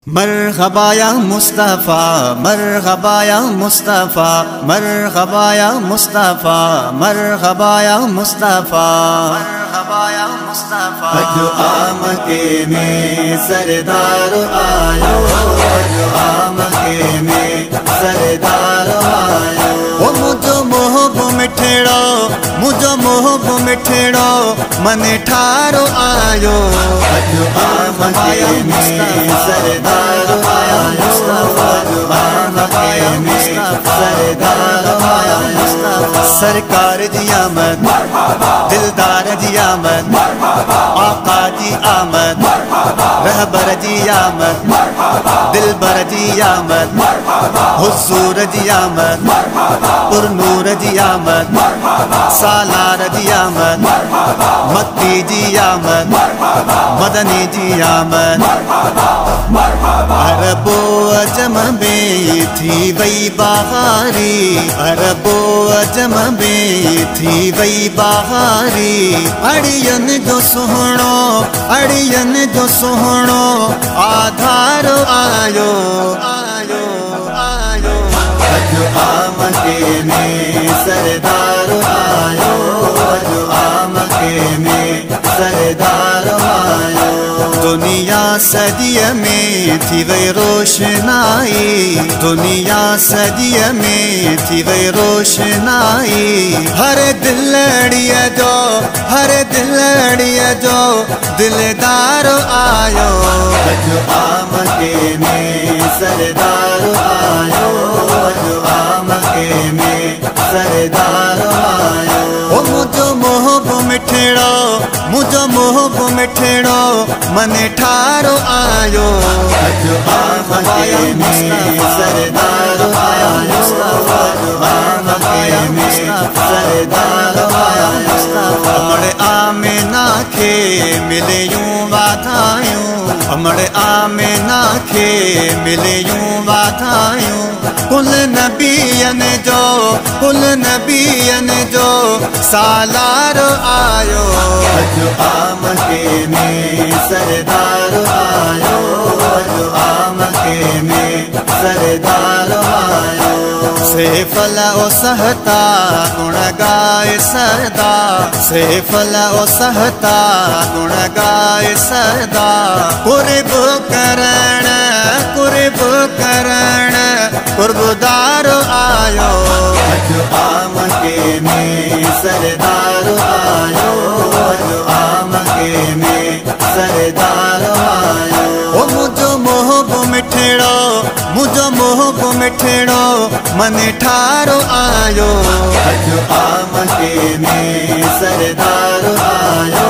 मरहबा या मुस्तफ़ा, मरहबा या मुस्तफ़ा, मरहबा या मुस्तफ़ा, मरहबा या मुस्तफ़ा, मरहबा या मुस्तफ़ा। अजो आमके में सरदार आयो, अजो आमके में सरदार आयो। ओ मुझो मोहब मिठड़ो, मुझो मोहब मिठड़ो मने ठारो आयो। अजो आमके में सरदार आयो, अजो आमके में सरदार आयो। सरकार जी आमद, दिलदार जी आमद, आका जी आमद, रहबर जी आमद, दिलबर जी आमद, हुजूर जी आमद, पुरनूर जी आमद, सालार जी आमद, मक्की जी आमद, मदनी जी आमद। अरबो अजम में थी वही बहारी, अरबो अजम में थी वही बहारी। अड़ियन जो सुहणो, अड़ियन जो सुहणो आधार आयो, आयो आयो। अजो आमके में सरदार आयो, अजो आमके में सरदार आयो। दुनिया सदिय में थी वही रोशनाई, दुनिया सदिय में थी वही रोशनाई। हर दिलड़िय जो, हर दिलड़िय जो दिलदार आयो। अजो आमके में सरदार आयो, अजो आमके में सरदार आयो। ओ मुझो मोहब मिठड़ो, मुझो मोहब मिठड़ो मने ठारो आयो। अजो आमके में सरदार आयो, अजो आमके में सरदार आयो। हमड़े आमिना के मिले यूं वाधायूं, हमड़े आमिना के मिले यूं वाधायूं। कुल नबियन जो, कुल नबियन जो सालार आयो। अजो आमके में सरदार आयो, अजो आमके में सरदार आयो। सेफल ओ सहता गुण गाए सदा, सेफल ओ सहता गुण गाए सदा। कुर्ब करण, कुर्ब करण कुर्बदार आयो। अजो आमके में सरदार आयो, अजो आमके में सरदार आयो। ओ मुझो मोहब मिठड़ो, मुझो मोहब मिठड़ो मने ठारो आयो। अजो आमके में सरदार आयो,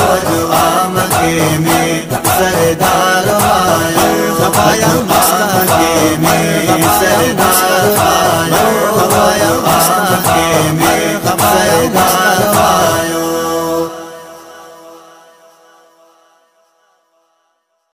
अजो आमके में सरदार आयो। अजो आमके में सरदार